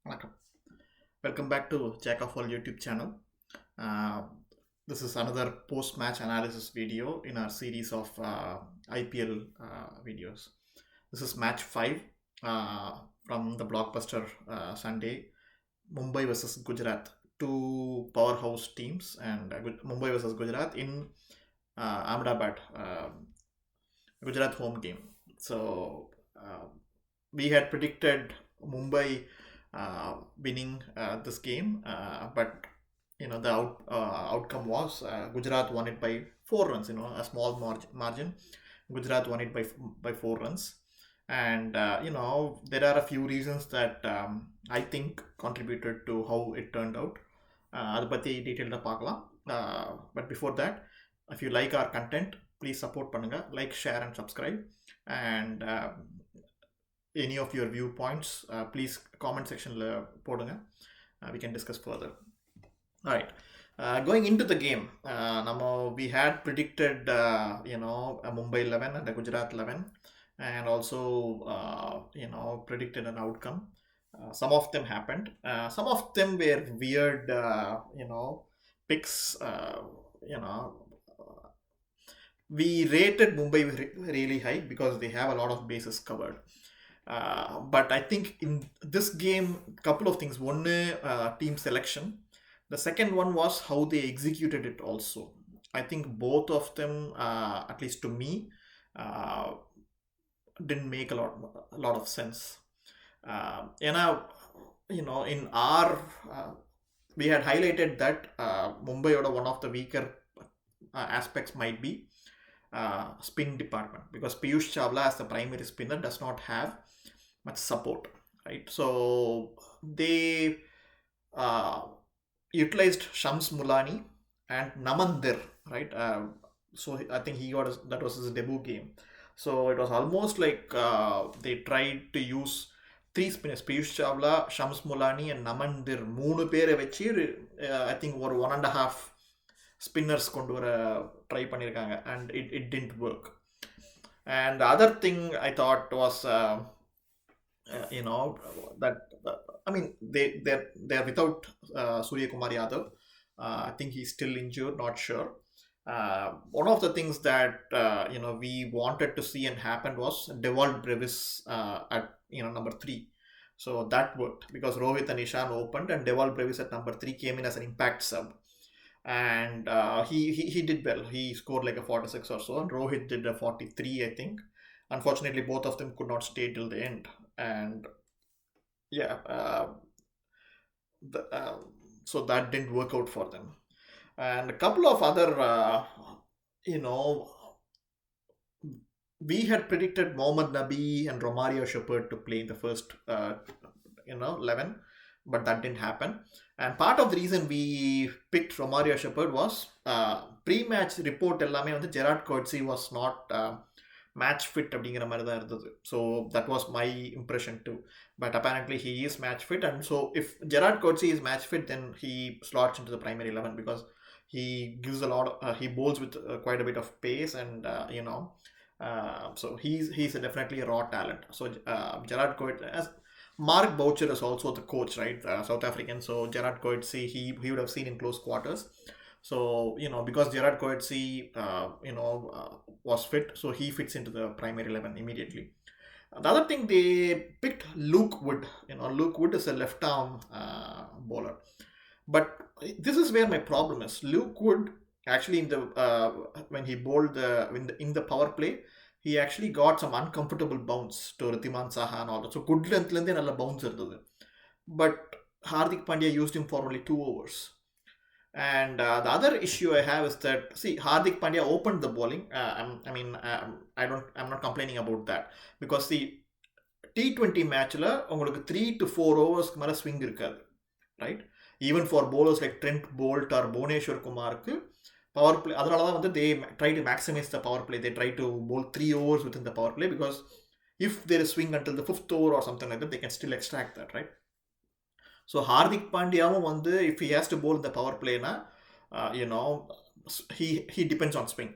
வணக்கம். Welcome back to Jack of All YouTube channel. Uh, this is another post-match analysis video in our series of IPL videos. This is match 5 from the blockbuster Sunday. Mumbai versus Gujarat, two powerhouse teams, and Mumbai versus Gujarat in Ahmedabad, Gujarat home game. So we had predicted Mumbai winning this game, but the outcome was Gujarat won it by 4 runs. A small margin. Gujarat won it by 4 runs, and there are a few reasons that I think contributed to how it turned out. அதை பற்றி டீட்டெயில்டாக பார்க்கலாம். But before that, if you like our content, please support பண்ணுங்க, like, share and subscribe, and any of your viewpoints, please comment section போடுங்க. We can discuss further. All right. Going into the game, we had predicted a Mumbai 11 and a Gujarat 11, and also predicted an outcome. Some of them happened. Some of them were weird picks. We rated Mumbai really high because they have a lot of bases covered. But I think in this game, couple of things. One, team selection. The second one was how they executed it also. I think both of them, at least to me, didn't make a lot of sense. In our we had highlighted that Mumbai one of the weaker aspects might be spin department, because Piyush Chawla as the primary spinner does not have much support, right? So they utilized Shams Mulani and Namandir, right? So I think that was his debut game. So it was almost like they tried to use 3 spinners, Piyush Chawla, Shams Mulani and Namandir, 3 பேரை வச்சு I think ஒரு 1.5 spinners கொண்டு வர try பண்ணியிருக்காங்க, and it didn't work. And the other thing I thought was that they're without Surya Kumar Yadav. I think he's still injured, not sure. One of the things that we wanted to see and happened was Devalt Brevis at number 3. So that worked because Rohit and Ishan opened, and Devalt Brevis at number 3 came in as an impact sub, and he did well. He scored like a 46 or so, and Rohit did a 43, I think. Unfortunately, both of them could not stay till the end, and so that didn't work out for them. And a couple of other we had predicted Mohammad Nabi and Romario Shepherd to play in the first 11, but that didn't happen. And part of the reason we picked Romario Shepherd was pre-match report ellame Gerard Coetzee was not match fit அப்படிங்கிற மாதிரி தான் இருந்தது. So that was my impression too. But apparently he is match fit, and so if Gerard Coetzee is match fit, then he slots into the primary 11 because he gives a lot of, he bowls with quite a bit of pace, and so he's definitely a raw talent. So Gerard Coetzee, as Mark Boucher is also the coach, right? South African. So Gerard Coetzee, he would have seen in close quarters. So because Gerard Coetzee was fit, so he fits into the primary 11 immediately. The other thing, they picked Luke Wood. Luke Wood is a left arm bowler, but this is where my problem is. Luke Wood actually when he bowled in the power play, he actually got some uncomfortable bounce to Rithiman Saha and all that. So good length nalla bounce irundhathu, but Hardik Pandya used him for only 2 overs. And the other issue I have is that, see, Hardik Pandya opened the bowling. I'm not complaining about that, because the T20 matchல உங்களுக்கு 3 to 4 ஓவர்ஸ்க்கு மேலே swing இருக்காது, right? Even for bowlers like Trent Bolt or Bhuvneshwar Kumarக்கு power play, அதனால தான் they try to maximize the power play. They try to bowl 3 overs within the power play, because if there is swing until the 5th over or something like that, they can still extract that, right? So Hardik Pandyaவும் if he has to bowl in the power play na, he depends on swing.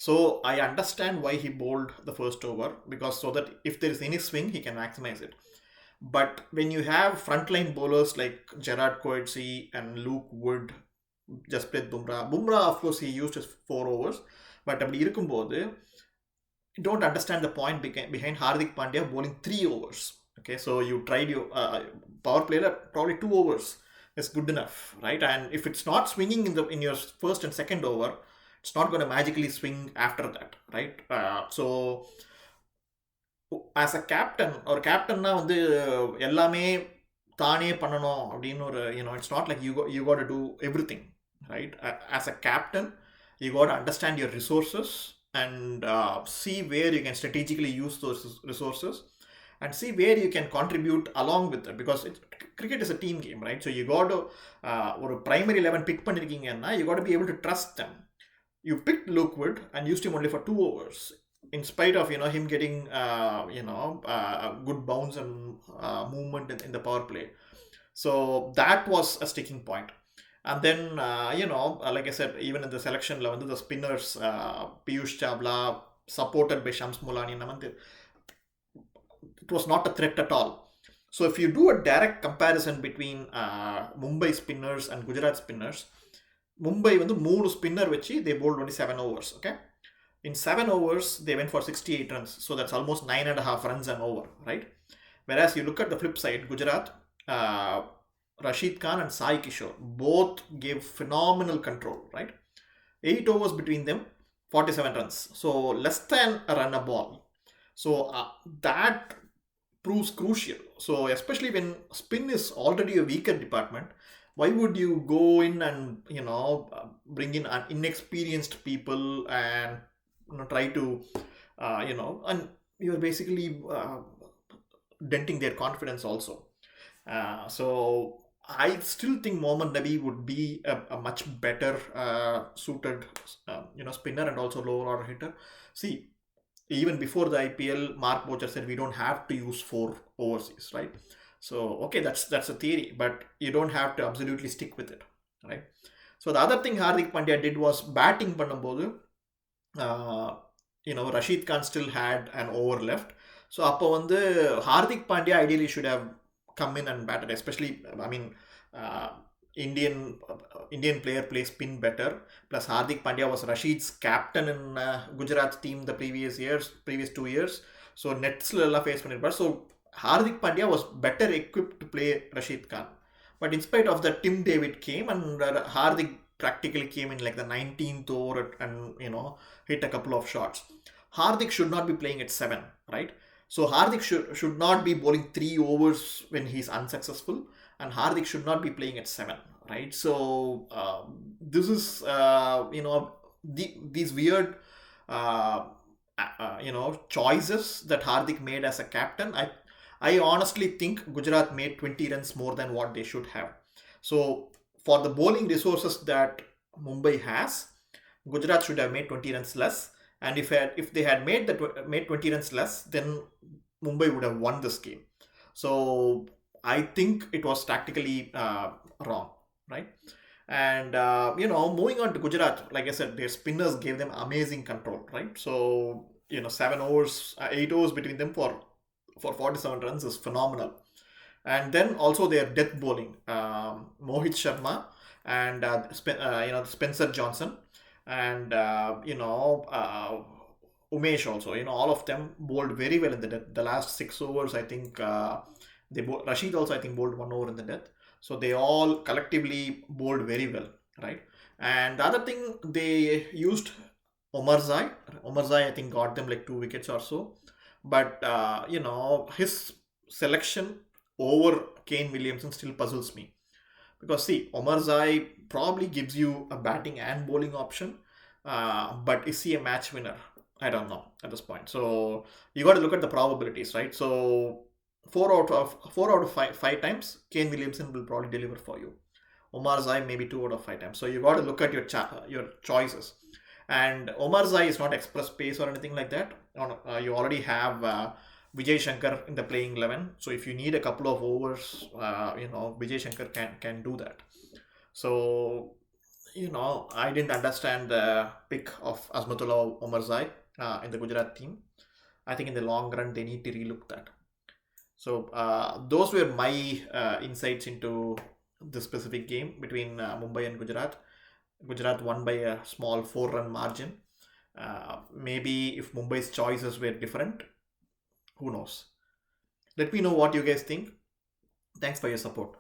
So I understand why he bowled the first over, because so that if there is any swing, he can maximize it. But when you have frontline bowlers like Gerard Coetzee and Luke Wood, Jasprit Bumrah. Bumrah, of course, he used his 4 overs. But அப்படி இருக்கும்போது you don't understand the point behind Hardik Pandya bowling 3 overs. Okay, so you tried your power play, probably 2 overs is good enough, right? And if it's not swinging in your first and second over, it's not going to magically swing after that, right? So as a captain or captainனா வந்து எல்லாமே தானே பண்ணணும் அப்படின்னு ஒரு it's not like you got to do everything, right? As a captain, you got to understand your resources and see where you can strategically use those resources and see where you can contribute along with it, because cricket is a team game, right? So you got to ஒரு primary 11 pick பண்ணிருக்கீங்கன்னா you got to be able to trust them. You picked Luke Wood and used him only for 2 overs, in spite of him getting good bounce and movement in the power play. So that was a sticking point. And then like I said, even in the selection level, the spinners, Piyush Chawla supported by Shams Mulani, it was not a threat at all. So if you do a direct comparison between Mumbai spinners and Gujarat spinners, Mumbai வந்து 3 spinner வச்சு they bowled only 7 overs. Okay, in 7 overs they went for 68 runs, so that's almost 9.5 runs an over, right? Whereas you look at the flip side, Gujarat, Rashid Khan and Sai Kishore both gave phenomenal control, right? 8 overs between them, 47 runs, so less than a run a ball. So that proves crucial. So especially when spin is already a weaker department, why would you go in and bring in inexperienced people and try to and you're basically denting their confidence also. So I still think Mohammad Nabi would be a much better suited spinner and also lower order hitter. See, even before the IPL, Mark Bocher said we don't have to use 4 overseas, right? So okay, that's a theory, but you don't have to absolutely stick with it, right? So the other thing Hardik Pandya did was batting பண்ணும்போது Rashid Khan still had an over left. So அப்போ வந்து Hardik Pandya ideally should have come in and batted, especially Indian player plays spin better. Plus Hardik Pandya was Rashid's captain in Gujarat team the previous 2 years. So nets la face பண்ணிருப்பார். So Hardik Pandya was better equipped to play Rashid Khan. But in spite of that, Tim David came and Hardik practically came in like the 19th over and hit a couple of shots. Hardik should not be playing at 7, right? So Hardik should not be bowling 3 overs when he's unsuccessful, and Hardik should not be playing at 7, right? So this is these weird choices that Hardik made as a captain. I honestly think Gujarat made 20 runs more than what they should have. So for the bowling resources that Mumbai has, Gujarat should have made 20 runs less. And if they had made 20 runs less, then Mumbai would have won this game. So I think it was tactically wrong, right? And moving on to Gujarat, like I said, their spinners gave them amazing control, right? So 7 overs, 8 overs between them for 47 runs is phenomenal. And then also their death bowling, Mohit Sharma and Spencer Johnson and Umesh also, all of them bowled very well in the death. The last 6 overs, I think Rashid also I think bowled 1 over in the death. So they all collectively bowled very well, right? And the other thing, they used Omar Zai. I think got them like 2 wickets or so. But his selection over Kane Williamson still puzzles me, because see, Omar Zai probably gives you a batting and bowling option, but is he a match winner? I don't know at this point. So you got to look at the probabilities, right? So 4 out of 5 times Kane Williamson will probably deliver for you. Omar Zai maybe 2 out of 5 times. So you got to look at your choices. And Omar Zai is not express pace or anything like that. You already have Vijay Shankar in the playing 11. So if you need a couple of overs, Vijay Shankar can do that. So I didn't understand the pick of Azmatullah Omarzai in the Gujarat team. I think in the long run they need to relook that. So those were my insights into the specific game between Mumbai and Gujarat. Gujarat won by a small 4-run margin. Maybe if Mumbai's choices were different, who knows? Let me know what you guys think. Thanks for your support.